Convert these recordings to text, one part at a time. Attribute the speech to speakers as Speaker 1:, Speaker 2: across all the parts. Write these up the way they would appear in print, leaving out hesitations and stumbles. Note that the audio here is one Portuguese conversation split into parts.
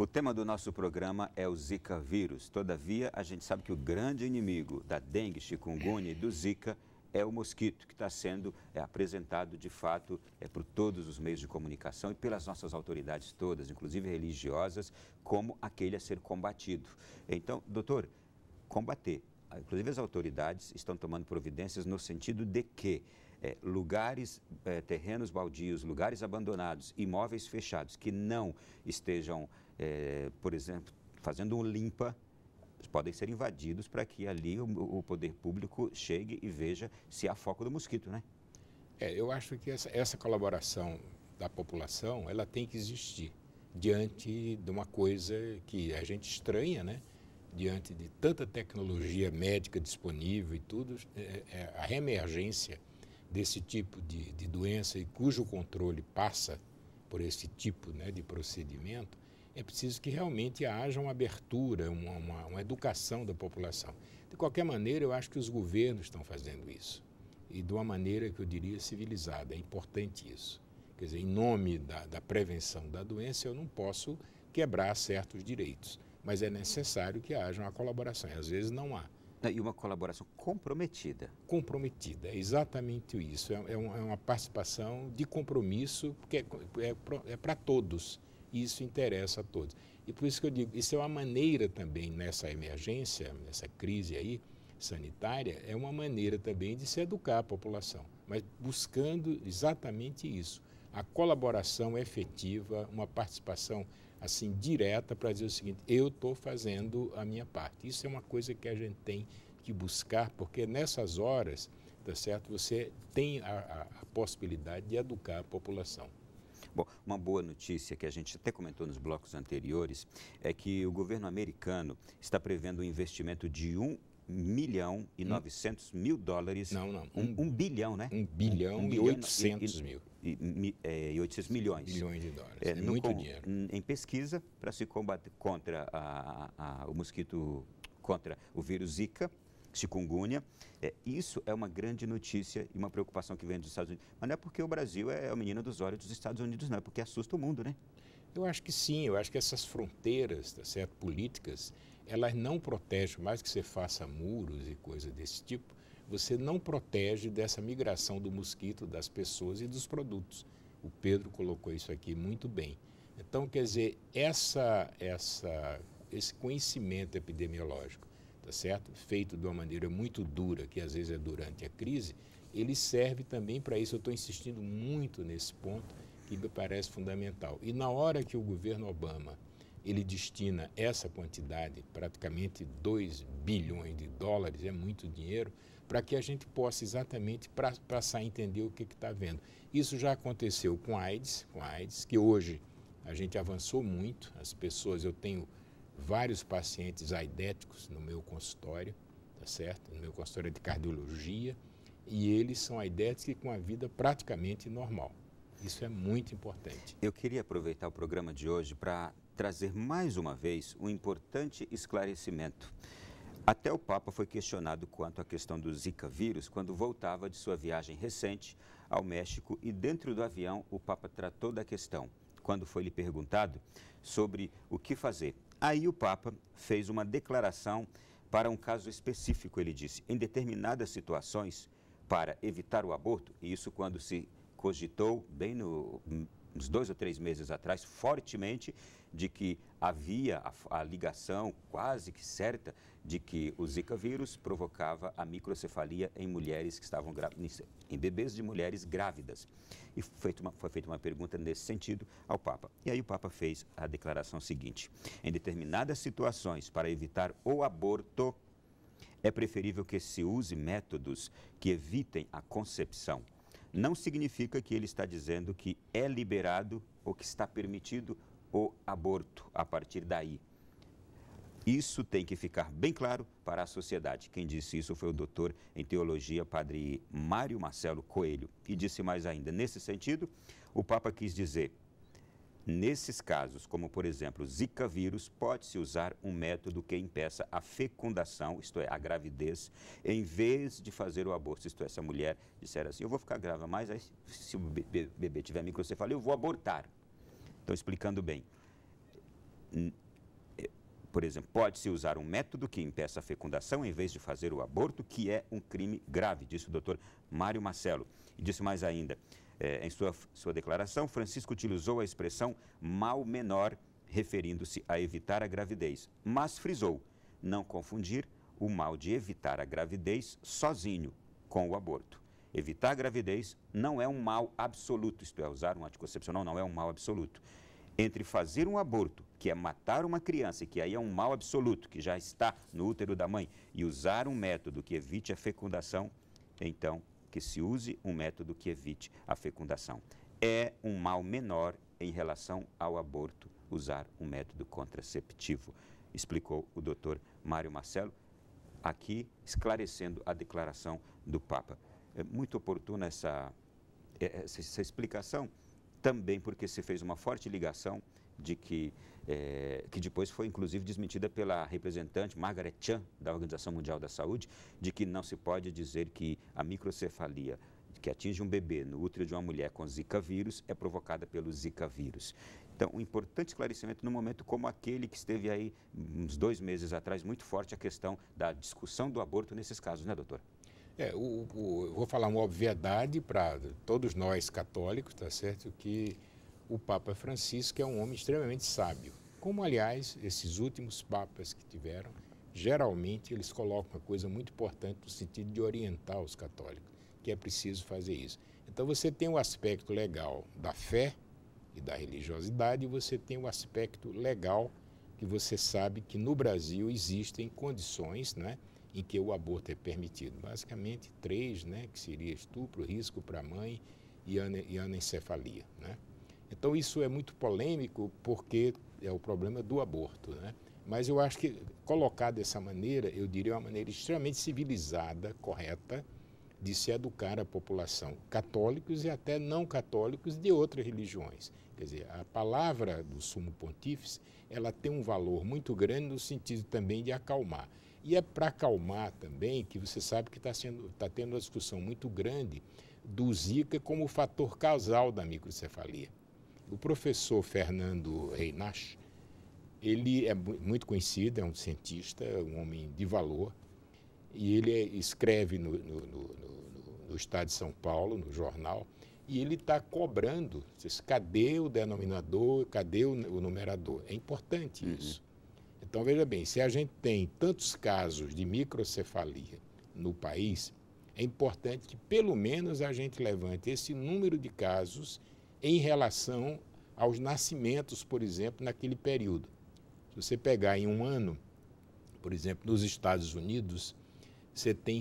Speaker 1: O tema do nosso programa é o Zika vírus. Todavia, a gente sabe que o grande inimigo da dengue, chikungunya e do Zika é o mosquito, que está sendo apresentado, de fato, por todos os meios de comunicação e pelas nossas autoridades todas, inclusive religiosas, como aquele a ser combatido. Então, doutor, combater. Inclusive, as autoridades estão tomando providências no sentido de que lugares, terrenos baldios, lugares abandonados, imóveis fechados que não estejam, por exemplo, fazendo um limpa, podem ser invadidos para que ali o poder público chegue e veja se há foco do mosquito, né?
Speaker 2: Eu acho que essa colaboração da população, ela tem que existir diante de uma coisa que a gente estranha, né? Diante de tanta tecnologia médica disponível e tudo, a reemergência desse tipo de doença e cujo controle passa por esse tipo, né, de procedimento, é preciso que realmente haja uma abertura, uma educação da população. De qualquer maneira, eu acho que os governos estão fazendo isso. E de uma maneira que eu diria civilizada. É importante isso. Quer dizer, em nome da prevenção da doença, eu não posso quebrar certos direitos. Mas é necessário que haja uma colaboração. E às vezes não há.
Speaker 1: E uma colaboração comprometida.
Speaker 2: Comprometida, é exatamente isso. É uma participação de compromisso, porque é para todos. E isso interessa a todos. E por isso que eu digo, isso é uma maneira também, nessa emergência, nessa crise aí sanitária, é uma maneira também de se educar a população, mas buscando exatamente isso, a colaboração efetiva, uma participação assim direta para dizer o seguinte, eu estou fazendo a minha parte. Isso é uma coisa que a gente tem que buscar, porque nessas horas, tá certo, você tem a possibilidade de educar a população.
Speaker 1: Bom, uma boa notícia que a gente até comentou nos blocos anteriores é que o governo americano está prevendo um investimento de $1.900.000.
Speaker 2: Não.
Speaker 1: 1 bilhão, né?
Speaker 2: 1.800.000.
Speaker 1: E 800 milhões.
Speaker 2: Milhões de dólares. É muito dinheiro.
Speaker 1: Em pesquisa para se combater contra o mosquito, contra o vírus Zika, chikungunya. Isso é uma grande notícia e uma preocupação que vem dos Estados Unidos. Mas não é porque o Brasil é o menino dos olhos dos Estados Unidos, não. É porque assusta o mundo, né?
Speaker 2: Eu acho que sim. Eu acho que essas fronteiras, tá certo, políticas, elas não protegem, mais que você faça muros e coisas desse tipo, você não protege dessa migração do mosquito, das pessoas e dos produtos. O Pedro colocou isso aqui muito bem. Então, quer dizer, esse conhecimento epidemiológico, tá certo? Feito de uma maneira muito dura, que às vezes é durante a crise, ele serve também para isso. Eu estou insistindo muito nesse ponto, que me parece fundamental. E na hora que o governo Obama ele destina essa quantidade, praticamente 2 bilhões de dólares, é muito dinheiro, para que a gente possa exatamente passar a entender o que está vendo. Isso já aconteceu com a AIDS, que hoje a gente avançou muito, as pessoas, eu tenho vários pacientes aidéticos no meu consultório, tá certo? No meu consultório de cardiologia, e eles são aidéticos e com a vida praticamente normal. Isso é muito importante.
Speaker 1: Eu queria aproveitar o programa de hoje para trazer mais uma vez um importante esclarecimento. Até o Papa foi questionado quanto à questão do Zika vírus quando voltava de sua viagem recente ao México e dentro do avião o Papa tratou da questão. Quando foi lhe perguntado sobre o que fazer, aí o Papa fez uma declaração para um caso específico, ele disse, em determinadas situações, para evitar o aborto, e isso quando se cogitou, bem uns 2 ou 3 meses atrás, fortemente, de que havia a ligação quase que certa de que o Zika vírus provocava a microcefalia em mulheres que estavam grávidas, em bebês de mulheres grávidas. E foi feita uma pergunta nesse sentido ao Papa. E aí o Papa fez a declaração seguinte: em determinadas situações, para evitar o aborto, é preferível que se use métodos que evitem a concepção. Não significa que ele está dizendo que é liberado ou que está permitido o aborto a partir daí. Isso tem que ficar bem claro para a sociedade. Quem disse isso foi o doutor em teologia, padre Mário Marcelo Coelho. E disse mais ainda, nesse sentido, o Papa quis dizer, nesses casos, como por exemplo Zika vírus, pode-se usar um método que impeça a fecundação, isto é, a gravidez, em vez de fazer o aborto. Isto é, se a mulher disser assim, eu vou ficar grávida, mas aí, se o bebê tiver microcefalia, eu vou abortar. Então, explicando bem, Por exemplo, pode-se usar um método que impeça a fecundação em vez de fazer o aborto, que é um crime grave, disse o doutor Mário Marcelo. E disse mais ainda, em sua declaração, Francisco utilizou a expressão mal menor, referindo-se a evitar a gravidez, mas frisou, não confundir o mal de evitar a gravidez sozinho com o aborto. Evitar a gravidez não é um mal absoluto, isto é, usar um anticoncepcional não é um mal absoluto. Entre fazer um aborto, que é matar uma criança, que aí é um mal absoluto, que já está no útero da mãe, e usar um método que evite a fecundação, então que se use um método que evite a fecundação. É um mal menor em relação ao aborto, usar um método contraceptivo, explicou o doutor Mário Marcelo, aqui esclarecendo a declaração do Papa. É muito oportuna essa explicação, também porque se fez uma forte ligação de que depois foi inclusive desmentida pela representante Margaret Chan, da Organização Mundial da Saúde, de que não se pode dizer que a microcefalia que atinge um bebê no útero de uma mulher com Zika vírus é provocada pelo Zika vírus. Então, um importante esclarecimento num momento como aquele que esteve aí uns 2 meses atrás, muito forte a questão da discussão do aborto nesses casos, né, doutor?
Speaker 2: Eu vou falar uma obviedade para todos nós católicos, tá certo? Que o Papa Francisco é um homem extremamente sábio. Como, aliás, esses últimos papas que tiveram, geralmente eles colocam uma coisa muito importante no sentido de orientar os católicos, que é preciso fazer isso. Então, você tem o aspecto legal da fé e da religiosidade, e você tem o aspecto legal que você sabe que no Brasil existem condições, né, em que o aborto é permitido. Basicamente 3, né, que seria estupro, risco para a mãe e anencefalia, né? Então isso é muito polêmico porque é o problema do aborto, né? Mas eu acho que colocar dessa maneira, eu diria uma maneira extremamente civilizada, correta, de se educar a população, católicos e até não católicos de outras religiões. Quer dizer, a palavra do Sumo Pontífice, ela tem um valor muito grande no sentido também de acalmar. E é para acalmar também que você sabe que está tendo uma discussão muito grande do Zika como fator causal da microcefalia. O professor Fernando Reinach, ele é muito conhecido, é um cientista, um homem de valor, e ele escreve no Estado de São Paulo, no jornal, e ele está cobrando, cadê o denominador, cadê o numerador? É importante isso. Então, veja bem, se a gente tem tantos casos de microcefalia no país, é importante que pelo menos a gente levante esse número de casos em relação aos nascimentos, por exemplo, naquele período. Se você pegar em um ano, por exemplo, nos Estados Unidos, você tem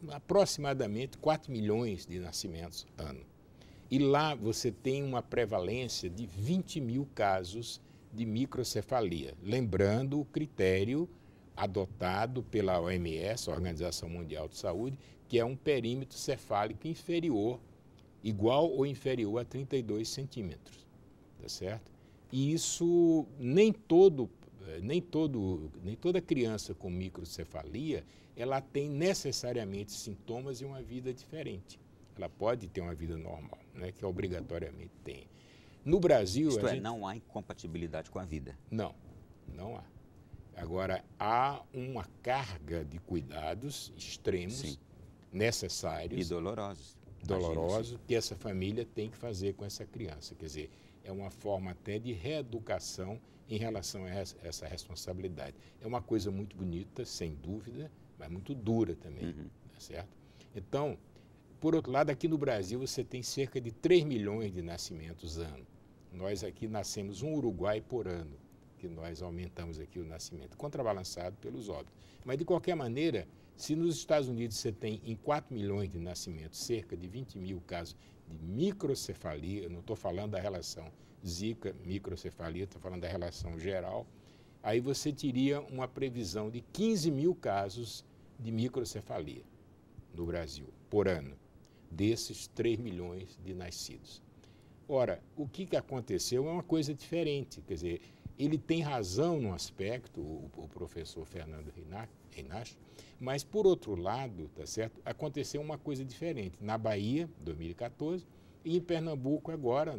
Speaker 2: aproximadamente 4 milhões de nascimentos ano. E lá você tem uma prevalência de 20 mil casos de microcefalia. Lembrando o critério adotado pela OMS, a Organização Mundial de Saúde, que é um perímetro cefálico inferior, igual ou inferior a 32 centímetros. Tá certo? E isso nem toda criança com microcefalia ela tem necessariamente sintomas e uma vida diferente. Ela pode ter uma vida normal, né, que obrigatoriamente tem. No Brasil...
Speaker 1: Isto é, não há incompatibilidade com a vida.
Speaker 2: Não, não há. Agora, há uma carga de cuidados extremos, sim, necessários.
Speaker 1: E dolorosos.
Speaker 2: Dolorosos, que essa família tem que fazer com essa criança. Quer dizer, é uma forma até de reeducação em relação a essa responsabilidade. É uma coisa muito bonita, sem dúvida, mas muito dura também, tá certo? Então, por outro lado, aqui no Brasil você tem cerca de 3 milhões de nascimentos ano. Nós aqui nascemos um Uruguai por ano, que nós aumentamos aqui o nascimento, contrabalançado pelos óbitos. Mas, de qualquer maneira, se nos Estados Unidos você tem em 4 milhões de nascimentos, cerca de 20 mil casos de microcefalia, eu não estou falando da relação Zika, microcefalia, estou falando da relação geral, aí você teria uma previsão de 15 mil casos de microcefalia no Brasil, por ano, desses 3 milhões de nascidos. Ora, o que aconteceu é uma coisa diferente, quer dizer, ele tem razão no aspecto, o professor Fernando Reinach, mas, por outro lado, tá certo, aconteceu uma coisa diferente. Na Bahia, 2014, e em Pernambuco agora,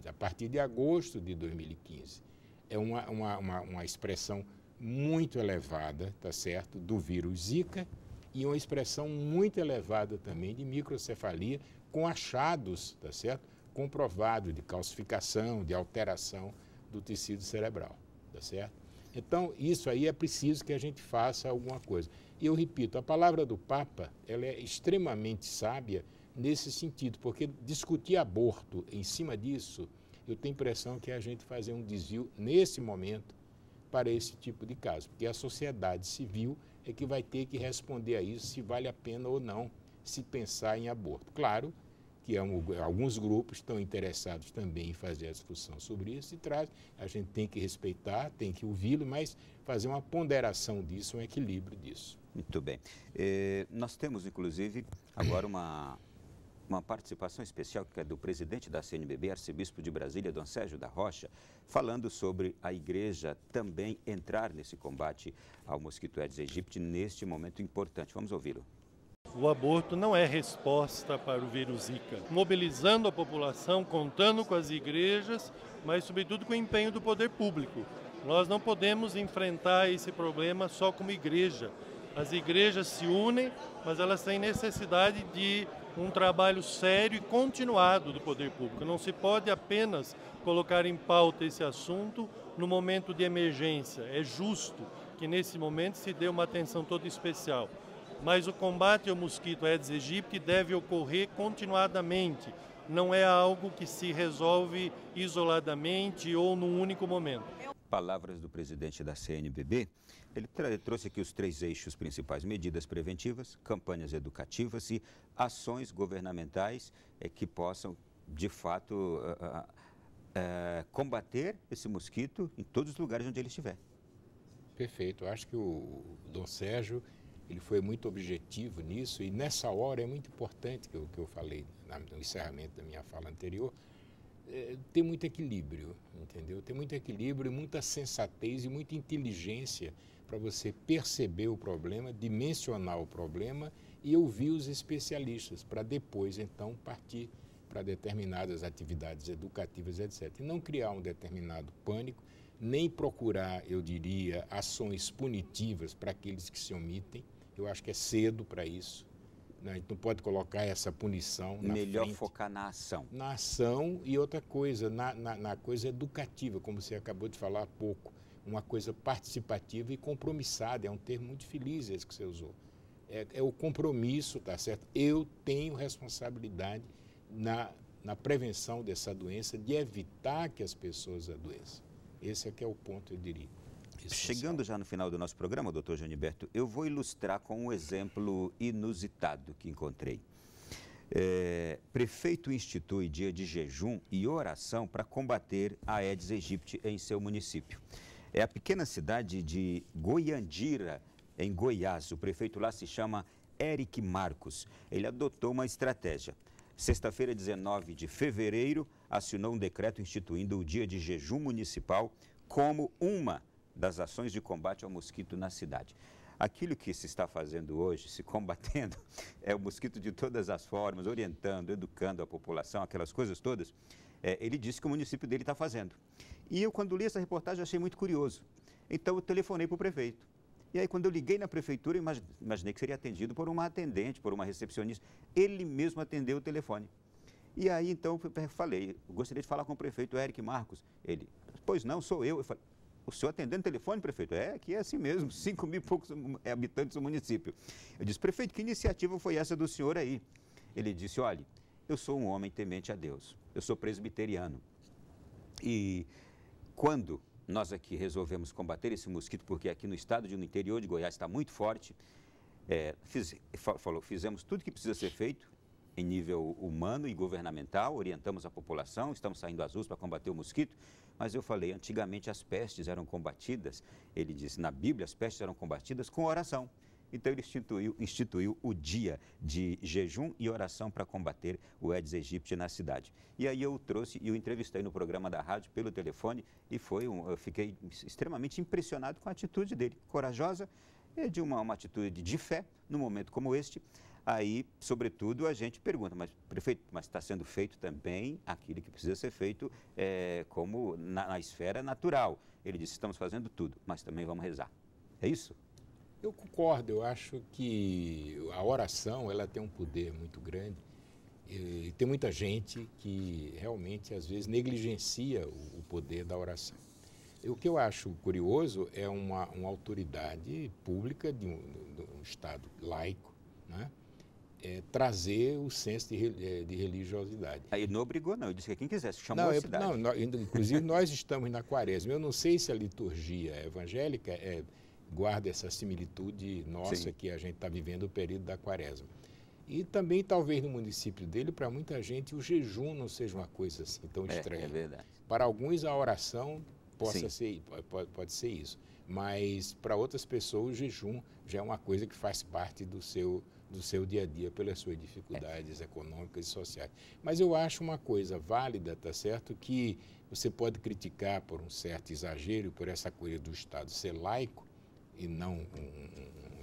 Speaker 2: a partir de agosto de 2015. é uma expressão muito elevada, tá certo, do vírus Zika e uma expressão muito elevada também de microcefalia com achados, tá certo, comprovados de calcificação, de alteração do tecido cerebral, tá certo? Então, isso aí é preciso que a gente faça alguma coisa. E eu repito, a palavra do Papa, ela é extremamente sábia nesse sentido, porque discutir aborto em cima disso, eu tenho a impressão que é a gente fazer um desvio nesse momento para esse tipo de caso, porque a sociedade civil é que vai ter que responder a isso, se vale a pena ou não se pensar em aborto. Claro que alguns grupos estão interessados também em fazer a discussão sobre isso e a gente tem que respeitar, tem que ouvi-lo, mas fazer uma ponderação disso, um equilíbrio disso.
Speaker 1: Muito bem. Nós temos, inclusive, agora uma participação especial que é do presidente da CNBB, arcebispo de Brasília, Dom Sérgio da Rocha, falando sobre a igreja também entrar nesse combate ao mosquito Aedes aegypti neste momento importante. Vamos ouvi-lo.
Speaker 3: O aborto não é resposta para o vírus Zika. Mobilizando a população, contando com as igrejas, mas sobretudo com o empenho do poder público. Nós não podemos enfrentar esse problema só como igreja. As igrejas se unem, mas elas têm necessidade de um trabalho sério e continuado do poder público. Não se pode apenas colocar em pauta esse assunto no momento de emergência. É justo que nesse momento se dê uma atenção toda especial. Mas o combate ao mosquito Aedes aegypti deve ocorrer continuadamente. Não é algo que se resolve isoladamente ou num único momento.
Speaker 1: Palavras do presidente da CNBB. Ele trouxe aqui os 3 eixos principais: medidas preventivas, campanhas educativas e ações governamentais que possam, de fato, combater esse mosquito em todos os lugares onde ele estiver.
Speaker 2: Perfeito. Eu acho que o Dom Sérgio ele foi muito objetivo nisso e nessa hora é muito importante que eu falei no encerramento da minha fala anterior, ter muito equilíbrio, entendeu? Ter muito equilíbrio, muita sensatez e muita inteligência para você perceber o problema, dimensionar o problema e ouvir os especialistas para depois, então, partir para determinadas atividades educativas, etc. E não criar um determinado pânico, nem procurar, eu diria, ações punitivas para aqueles que se omitem. Eu acho que é cedo para isso. A gente não pode colocar essa punição na
Speaker 1: Melhor
Speaker 2: frente.
Speaker 1: focar na ação.
Speaker 2: Na ação e outra coisa, na coisa educativa, como você acabou de falar há pouco. Uma coisa participativa e compromissada. É um termo muito feliz esse que você usou. É o compromisso, tá certo? Eu tenho responsabilidade na prevenção dessa doença, de evitar que as pessoas adoeçam. Esse é que é o ponto, eu diria.
Speaker 1: Chegando já no final do nosso programa, doutor Janiberto, eu vou ilustrar com um exemplo inusitado que encontrei. Prefeito institui dia de jejum e oração para combater a Aedes aegypti em seu município. É a pequena cidade de Goiandira, em Goiás. O prefeito lá se chama Eric Marcos. Ele adotou uma estratégia. Sexta-feira, 19 de fevereiro, assinou um decreto instituindo o dia de jejum municipal como uma das ações de combate ao mosquito na cidade. Aquilo que se está fazendo hoje, se combatendo, é o mosquito de todas as formas, orientando, educando a população, aquelas coisas todas. Ele disse que o município dele está fazendo. E eu, quando li essa reportagem, achei muito curioso. Então, eu telefonei para o prefeito. E aí, quando eu liguei na prefeitura, imaginei que seria atendido por uma atendente, por uma recepcionista. Ele mesmo atendeu o telefone. E aí, então, eu falei, eu gostaria de falar com o prefeito Eric Marcos. Ele, pois não, sou eu. Eu falei, o senhor atendendo o telefone, prefeito? Aqui é assim mesmo, 5.000 e poucos habitantes do município. Eu disse, prefeito, que iniciativa foi essa do senhor aí? Ele disse, olha, eu sou um homem temente a Deus, eu sou presbiteriano. E quando nós aqui resolvemos combater esse mosquito, porque aqui no estado no interior de Goiás está muito forte, fizemos tudo que precisa ser feito em nível humano e governamental, orientamos a população, estamos saindo às ruas para combater o mosquito, mas eu falei, antigamente as pestes eram combatidas, ele disse, na Bíblia as pestes eram combatidas com oração. Então ele instituiu o dia de jejum e oração para combater o Aedes aegypti na cidade. E aí eu trouxe e o entrevistei no programa da rádio pelo telefone e eu fiquei extremamente impressionado com a atitude dele, corajosa, de uma atitude de fé num momento como este. Aí, sobretudo, a gente pergunta, mas prefeito, mas está sendo feito também aquilo que precisa ser feito como na esfera natural. Ele disse, estamos fazendo tudo, mas também vamos rezar. É isso?
Speaker 2: Eu concordo, eu acho que a oração ela tem um poder muito grande e tem muita gente que realmente às vezes negligencia o poder da oração. O que eu acho curioso é uma autoridade pública de um Estado laico, né? Trazer o senso de religiosidade.
Speaker 1: Aí não obrigou não, ele disse que quem quisesse, chamou a cidade.
Speaker 2: Inclusive nós estamos na quaresma, eu não sei se a liturgia evangélica guarda essa similitude nossa. Sim. Que a gente está vivendo o período da quaresma. E também, talvez, no município dele, para muita gente, o jejum não seja uma coisa assim tão estranha.
Speaker 1: É verdade.
Speaker 2: Para alguns, a oração pode ser isso. Mas, para outras pessoas, o jejum já é uma coisa que faz parte do seu dia a dia, pelas suas dificuldades econômicas e sociais. Mas eu acho uma coisa válida, tá certo, que você pode criticar por um certo exagero, por essa coisa do Estado ser laico, e não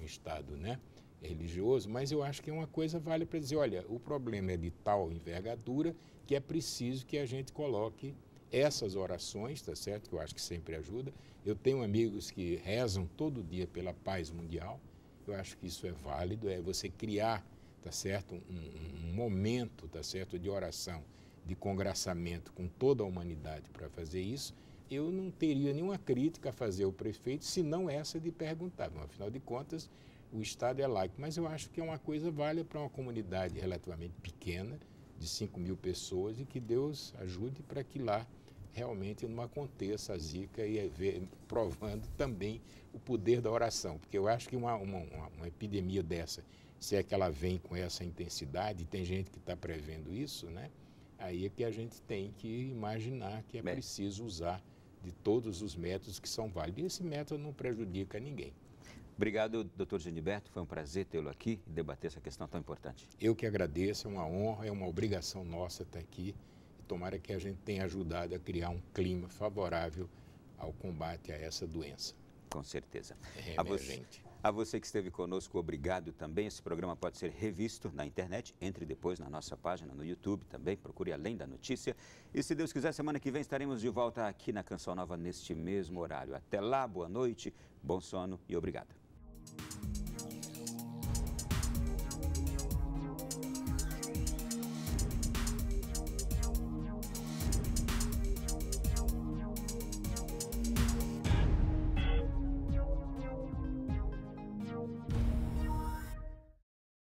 Speaker 2: um Estado, né, religioso, mas eu acho que é uma coisa válida para dizer, olha, o problema é de tal envergadura que é preciso que a gente coloque essas orações, tá certo, que eu acho que sempre ajuda. Eu tenho amigos que rezam todo dia pela paz mundial, eu acho que isso é válido, é você criar, tá certo, um momento, tá certo, de oração, de congraçamento com toda a humanidade para fazer isso. Eu não teria nenhuma crítica a fazer ao prefeito, se não essa de perguntar. Mas, afinal de contas, o Estado é laico. Mas eu acho que é uma coisa válida para uma comunidade relativamente pequena, de 5.000 pessoas, e que Deus ajude para que lá realmente não aconteça a zika e provando também o poder da oração. Porque eu acho que uma epidemia dessa, se é que ela vem com essa intensidade, e tem gente que está prevendo isso, né? Aí é que a gente tem que imaginar que é preciso usar de todos os métodos que são válidos. E esse método não prejudica ninguém.
Speaker 1: Obrigado, doutor Geniberto. Foi um prazer tê-lo aqui e debater essa questão tão importante.
Speaker 2: Eu que agradeço, é uma honra, é uma obrigação nossa estar aqui. E tomara que a gente tenha ajudado a criar um clima favorável ao combate a essa doença.
Speaker 1: Com certeza.
Speaker 2: Gente.
Speaker 1: A você que esteve conosco, obrigado também. Esse programa pode ser revisto na internet. Entre depois na nossa página no YouTube também. Procure Além da Notícia. E se Deus quiser, semana que vem estaremos de volta aqui na Canção Nova neste mesmo horário. Até lá, boa noite, bom sono e obrigado.